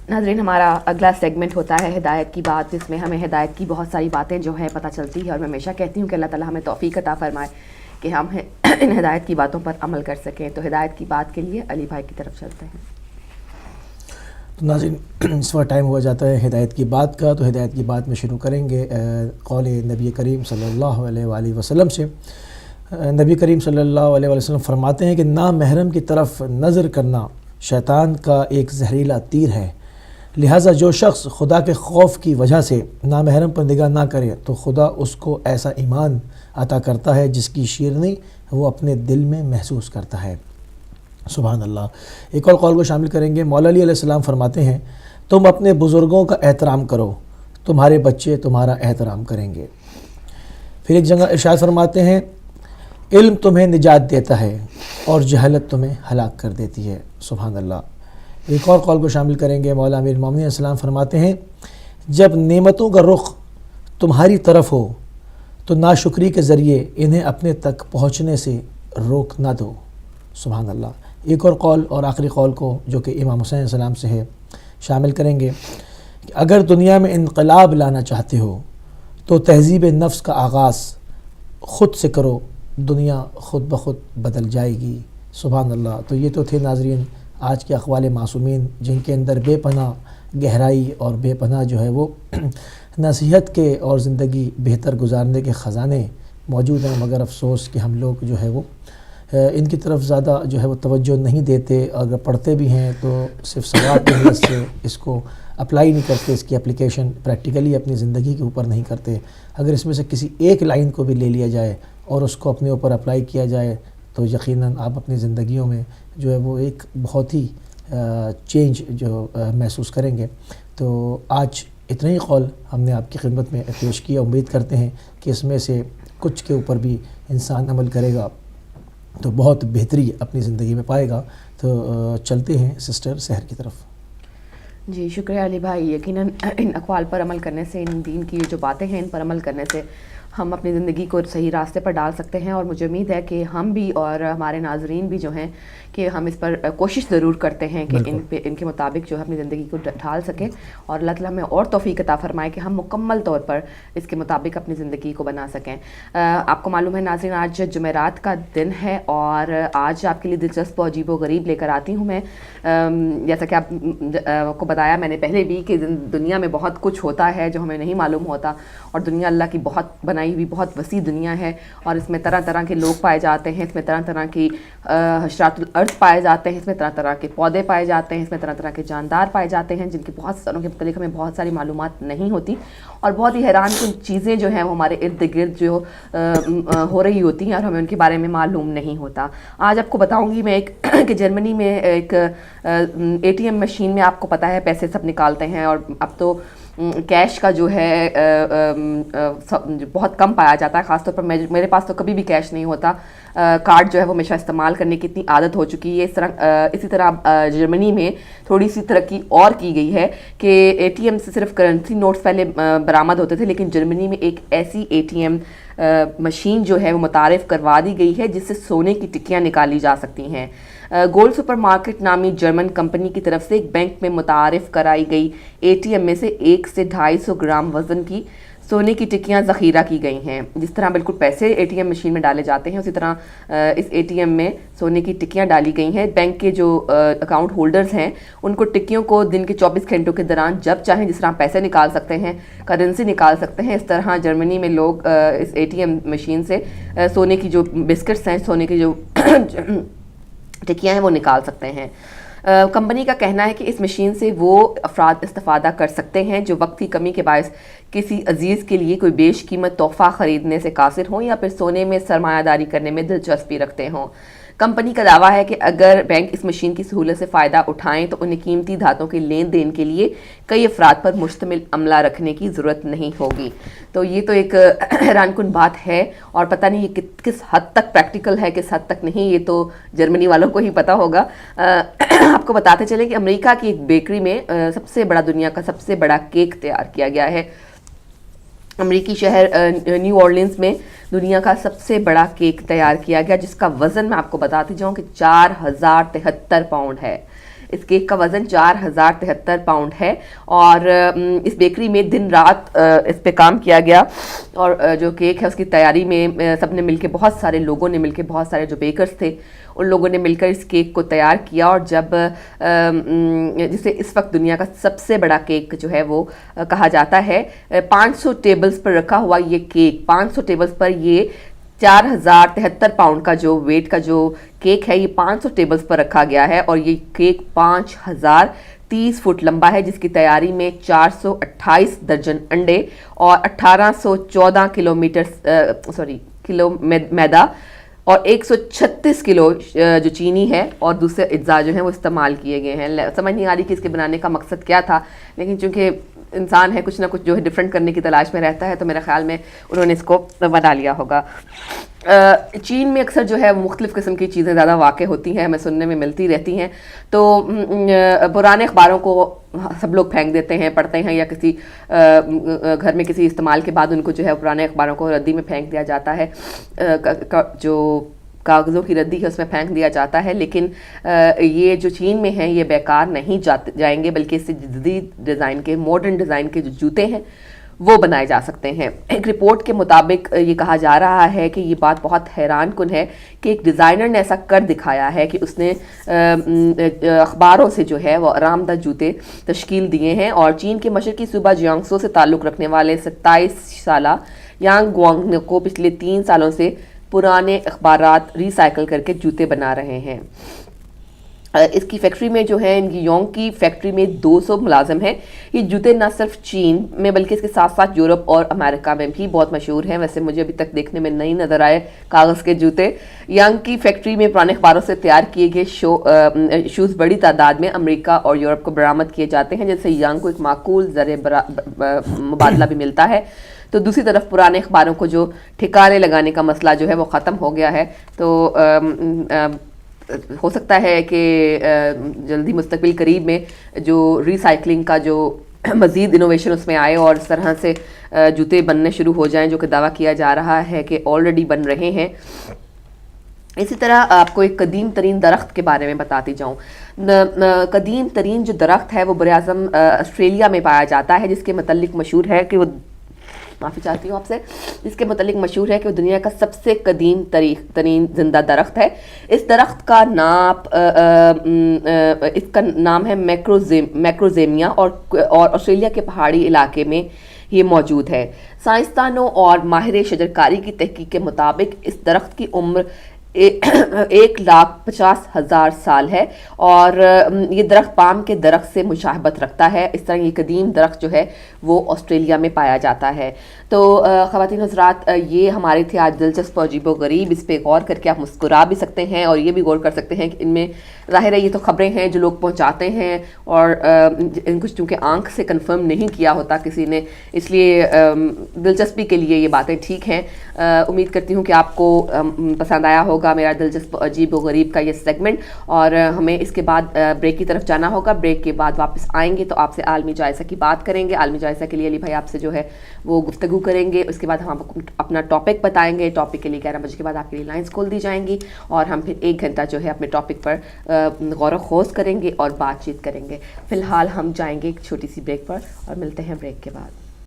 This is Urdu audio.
ناظرین، ہمارا اگلا سیگمنٹ ہوتا ہے ہدایت کی بات، جس میں ہمیں ہدایت کی بہت ساری باتیں جو ہیں پتہ چلتی ہے، اور میں ہمیشہ کہتی ہوں کہ اللہ تعالیٰ ہمیں توفیق عطا فرمائے کہ ہم ان ہدایت کی باتوں پر عمل کر سکیں۔ تو ہدایت کی بات کے لیے علی بھائی کی طرف چلتے ہیں۔ تو ناظرین، اس وقت ٹائم ہوا جاتا ہے ہدایت کی بات کا، تو ہدایت کی بات میں شروع کریں گے قول نبی کریم صلی اللہ علیہ وآلہ وسلم سے۔ نبی کریم صلی اللہ علیہ وآلہ وسلم فرماتے ہیں کہ نامحرم کی طرف نظر کرنا شیطان کا ایک زہریلا تیر ہے، لہٰذا جو شخص خدا کے خوف کی وجہ سے نامحرم پر نگاہ نہ کرے تو خدا اس کو ایسا ایمان عطا کرتا ہے جس کی شیرنی وہ اپنے دل میں محسوس کرتا ہے۔ سبحان اللہ۔ ایک اور قول کو شامل کریں گے۔ مولا علی علیہ السلام فرماتے ہیں، تم اپنے بزرگوں کا احترام کرو، تمہارے بچے تمہارا احترام کریں گے۔ پھر ایک جگہ ارشاد فرماتے ہیں، علم تمہیں نجات دیتا ہے اور جہالت تمہیں ہلاک کر دیتی ہے۔ سبحان اللہ۔ ایک اور قول کو شامل کریں گے۔ مولا امیر المومنین علیہ السلام فرماتے ہیں، جب نعمتوں کا رخ تمہاری طرف ہو تو ناشکری کے ذریعے انہیں اپنے تک پہنچنے سے روک نہ دو۔ سبحان اللہ۔ ایک اور قول اور آخری قول کو جو کہ امام حسین علیہ السلام سے ہے شامل کریں گے کہ اگر دنیا میں انقلاب لانا چاہتے ہو تو تہذیب نفس کا آغاز خود سے کرو، دنیا خود بخود بدل جائے گی۔ سبحان اللہ۔ تو یہ تو تھے ناظرین آج کے اقوال معصومین، جن کے اندر بے پناہ گہرائی اور بے پناہ جو ہے وہ نصیحت کے اور زندگی بہتر گزارنے کے خزانے موجود ہیں، مگر افسوس کہ ہم لوگ جو ہے وہ ان کی طرف زیادہ جو ہے وہ توجہ نہیں دیتے، اگر پڑھتے بھی ہیں تو صرف سواد کی نیت سے اس کو اپلائی نہیں کرتے، اس کی اپلیکیشن پریکٹیکلی اپنی زندگی کے اوپر نہیں کرتے۔ اگر اس میں سے کسی ایک لائن کو بھی لے لیا جائے اور اس کو اپنے اوپر اپلائی کیا جائے تو یقیناً آپ اپنی زندگیوں میں جو ہے وہ ایک بہت ہی چینج جو محسوس کریں گے۔ تو آج اتنا ہی قول ہم نے آپ کی خدمت میں پیش کیا، امید کرتے ہیں کہ اس میں سے کچھ کے اوپر بھی انسان عمل کرے گا تو بہت بہتری اپنی زندگی میں پائے گا۔ تو چلتے ہیں سسٹر سحر کی طرف۔ جی شکریہ علی بھائی۔ یقیناً ان اقوال پر عمل کرنے سے، ان دین کی جو باتیں ہیں ان پر عمل کرنے سے ہم اپنی زندگی کو صحیح راستے پر ڈال سکتے ہیں، اور مجھے امید ہے کہ ہم بھی اور ہمارے ناظرین بھی جو ہیں کہ ہم اس پر کوشش ضرور کرتے ہیں کہ ان کے مطابق جو ہے اپنی زندگی کو ڈھال سکیں، اور اللہ تعالیٰ ہمیں اور توفیق عطا فرمائے کہ ہم مکمل طور پر اس کے مطابق اپنی زندگی کو بنا سکیں۔ آپ کو معلوم ہے ناظرین، آج جمعرات کا دن ہے، اور آج آپ کے لیے دلچسپ و عجیب و غریب لے کر آتی ہوں میں۔ جیسا کہ آپ کو بتایا میں نے پہلے بھی کہ دنیا میں بہت کچھ ہوتا ہے جو ہمیں نہیں معلوم ہوتا، اور دنیا اللہ کی بہت بنائی ہوئی بہت وسیع دنیا ہے، اور اس میں طرح طرح کے لوگ پائے جاتے ہیں، اس میں طرح طرح کی حشرات الارض پائے جاتے ہیں، اس میں طرح طرح کے پودے پائے جاتے ہیں، اس میں طرح طرح کے جاندار پائے جاتے ہیں، جن کی بہت ساروں کے متعلق ہمیں بہت ساری معلومات نہیں ہوتی، اور بہت ہی حیران کن چیزیں جو ہیں وہ ہمارے ارد گرد جو ہو رہی ہوتی ہیں اور ہمیں ان کے بارے میں معلوم نہیں ہوتا۔ آج آپ کو بتاؤں گی میں ایک کہ جرمنی میں ایک اے ٹی ایم مشین میں آپ کو پتہ ہے پیسے سب نکالتے ہیں، اور اب تو کیش کا جو ہے بہت کم پایا جاتا ہے، خاص طور پر میرے پاس تو کبھی بھی کیش نہیں ہوتا، کارڈ جو ہے وہ ہمیشہ استعمال کرنے کی اتنی عادت ہو چکی ہے۔ اسی طرح جرمنی میں تھوڑی سی ترقی اور کی گئی ہے کہ اے ٹی ایم سے صرف کرنسی نوٹس پہلے برآمد ہوتے تھے، لیکن جرمنی میں ایک ایسی اے ٹی ایم مشین جو ہے وہ متعارف کروا دی گئی ہے جس سے سونے کی ٹکیاں نکالی جا سکتی ہیں۔ گولڈ سپر مارکیٹ نامی جرمن کمپنی کی طرف سے ایک بینک میں متعارف کرائی گئی اے ٹی ایم میں سے 1 سے 250 گرام وزن کی سونے کی ٹکیاں ذخیرہ کی گئی ہیں۔ جس طرح بالکل پیسے اے ٹی ایم مشین میں ڈالے جاتے ہیں، اسی طرح اس اے ٹی ایم میں سونے کی ٹکیاں ڈالی گئی ہیں۔ بینک کے جو اکاؤنٹ ہولڈرز ہیں ان کو ٹکیوں کو دن کے 24 گھنٹوں کے دوران جب چاہیں جس طرح پیسے نکال سکتے ہیں، کرنسی نکال سکتے ہیں، اس طرح جرمنی میں لوگ اس اے ٹی ایم مشین سے سونے کی جو بسکٹس ہیں، سونے کی جو ٹکیاں ہیں وہ نکال سکتے ہیں۔ کمپنی کا کہنا ہے کہ اس مشین سے وہ افراد استفادہ کر سکتے ہیں جو وقت کی کمی کے باعث کسی عزیز کے لیے کوئی بیش قیمت تحفہ خریدنے سے قاصر ہوں یا پھر سونے میں سرمایہ داری کرنے میں دلچسپی رکھتے ہوں۔ کمپنی کا دعویٰ ہے کہ اگر بینک اس مشین کی سہولت سے فائدہ اٹھائیں تو انہیں قیمتی دھاتوں کے لین دین کے لیے کئی افراد پر مشتمل عملہ رکھنے کی ضرورت نہیں ہوگی۔ تو یہ تو ایک حیران کن بات ہے، اور پتہ نہیں یہ کس حد تک پریکٹیکل ہے، کس حد تک نہیں، یہ تو جرمنی والوں کو ہی پتہ ہوگا۔ آپ کو بتاتے چلیں کہ امریکہ کی ایک بیکری میں دنیا کا سب سے بڑا کیک تیار کیا گیا ہے۔ امریکی شہر نیو اورلینز میں دنیا کا سب سے بڑا کیک تیار کیا گیا، جس کا وزن میں آپ کو بتاتی جاؤں کہ 4073 پاؤنڈ ہے۔ اس کیک کا وزن 4073 پاؤنڈ ہے، اور اس بیکری میں دن رات اس پہ کام کیا گیا، اور جو کیک ہے اس کی تیاری میں سب نے مل کے، بہت سارے لوگوں نے مل کے، بہت سارے جو بیکرز تھے ان لوگوں نے مل کر اس کیک کو تیار کیا، اور جب جسے اس وقت دنیا کا سب سے بڑا کیک جو ہے وہ کہا جاتا ہے، 500 ٹیبلز پر رکھا ہوا یہ کیک، 500 ٹیبلز پر یہ 4073 پاؤنڈ کا جو ویٹ کا جو کیک ہے، یہ 500 ٹیبلز پر رکھا گیا ہے، اور یہ کیک 5030 فٹ لمبا ہے، جس کی تیاری میں 428 درجن انڈے اور 1814 کلو میدا اور 136 کلو جو چینی ہے اور دوسرے اجزاء جو ہیں وہ استعمال کیے گئے ہیں۔ سمجھ نہیں آ رہی کہ اس کے بنانے کا مقصد کیا تھا، لیکن چونکہ انسان ہے کچھ نہ کچھ جو ہے ڈیفرنٹ کرنے کی تلاش میں رہتا ہے، تو میرے خیال میں انہوں نے اس کو بنا لیا ہوگا۔ چین میں اکثر جو ہے مختلف قسم کی چیزیں زیادہ واقع ہوتی ہیں، ہمیں سننے میں ملتی رہتی ہیں، تو پرانے اخباروں کو سب لوگ پھینک دیتے ہیں، پڑھتے ہیں، یا کسی گھر میں کسی استعمال کے بعد ان کو جو ہے پرانے اخباروں کو ردی میں پھینک دیا جاتا ہے، جو کاغذوں کی ردی ہے اس میں پھینک دیا جاتا ہے، لیکن یہ جو چین میں ہیں یہ بیکار نہیں جائیں گے، بلکہ اس سے جدید ڈیزائن کے، ماڈرن ڈیزائن کے جو جوتے ہیں وہ بنائے جا سکتے ہیں۔ ایک رپورٹ کے مطابق یہ کہا جا رہا ہے کہ یہ بات بہت حیران کن ہے کہ ایک ڈیزائنر نے ایسا کر دکھایا ہے کہ اس نے اخباروں سے جو ہے وہ آرام دہ جوتے تشکیل دیے ہیں، اور چین کے مشرقی صوبہ جیانگسو سے تعلق رکھنے والے 27 سالہ یانگ گوانگ کو پچھلے 3 سالوں سے پرانے اخبارات ری سائیکل کر کے جوتے بنا رہے ہیں۔ اس کی فیکٹری میں جو ہے، ان کی یونگ کی فیکٹری میں 200 ملازم ہیں۔ یہ جوتے نہ صرف چین میں بلکہ اس کے ساتھ ساتھ یورپ اور امریکہ میں بھی بہت مشہور ہیں۔ ویسے مجھے ابھی تک دیکھنے میں نہیں نظر آئے کاغذ کے جوتے۔ یانگ کی فیکٹری میں پرانے اخباروں سے تیار کیے گئے شوز بڑی تعداد میں امریکہ اور یورپ کو برآمد کیے جاتے ہیں، جن سے یانگ کو ایک معقول زر مبادلہ بھی ملتا ہے۔ تو دوسری طرف پرانے اخباروں کو جو ٹھکانے لگانے کا مسئلہ جو ہے وہ ختم ہو گیا ہے، تو ہو سکتا ہے کہ جلدی مستقبل قریب میں جو ری سائیکلنگ کا جو مزید انوویشن اس میں آئے اور اس طرح سے جوتے بننے شروع ہو جائیں، جو کہ دعویٰ کیا جا رہا ہے کہ آلریڈی بن رہے ہیں۔ اسی طرح آپ کو ایک قدیم ترین درخت کے بارے میں بتاتی جاؤں۔ قدیم ترین جو درخت ہے وہ براعظم آسٹریلیا میں پایا جاتا ہے، جس کے متعلق مشہور ہے کہ وہ، معافی چاہتی ہوں آپ سے، جس کے متعلق مشہور ہے کہ وہ دنیا کا سب سے قدیم ترین زندہ درخت ہے۔ اس درخت کا نام ہے میکروزیمیا، اور آسٹریلیا کے پہاڑی علاقے میں یہ موجود ہے۔ سائنسدانوں اور ماہر شجرکاری کی تحقیق کے مطابق اس درخت کی عمر 1,50,000 سال ہے، اور یہ درخت پام کے درخت سے مشابہت رکھتا ہے۔ اس طرح یہ قدیم درخت جو ہے وہ آسٹریلیا میں پایا جاتا ہے۔ تو خواتین حضرات، یہ ہمارے تھے آج دلچسپ اور عجیب و غریب۔ اس پہ غور کر کے آپ مسکرا بھی سکتے ہیں، اور یہ بھی غور کر سکتے ہیں کہ ان میں ظاہر ہے یہ تو خبریں ہیں جو لوگ پہنچاتے ہیں، اور ان کو چونکہ آنکھ سے کنفرم نہیں کیا ہوتا کسی نے، اس لیے دلچسپی کے لیے یہ باتیں ٹھیک ہیں۔ امید کرتی ہوں کہ آپ کو پسند آیا ہوگا میرا دلچسپ عجیب و غریب کا یہ سیگمنٹ، اور ہمیں اس کے بعد بریک کی طرف جانا ہوگا۔ بریک کے بعد واپس آئیں گے تو آپ سے عالمی جائزہ کی بات کریں گے۔ عالمی جائزہ کے لیے علی بھائی آپ سے جو ہے وہ گفتگو کریں گے، اس کے بعد ہم اپنا ٹاپک بتائیں گے۔ ٹاپک کے لیے 11 بجے کے بعد آپ کے لیے لائنز کھول دی جائیں گی، اور ہم پھر 1 گھنٹہ جو ہے اپنے ٹاپک پر غور و خوض کریں گے اور بات چیت کریں گے۔ فی الحال ہم جائیں گے ایک چھوٹی سی بریک پر، اور ملتے ہیں بریک کے بعد۔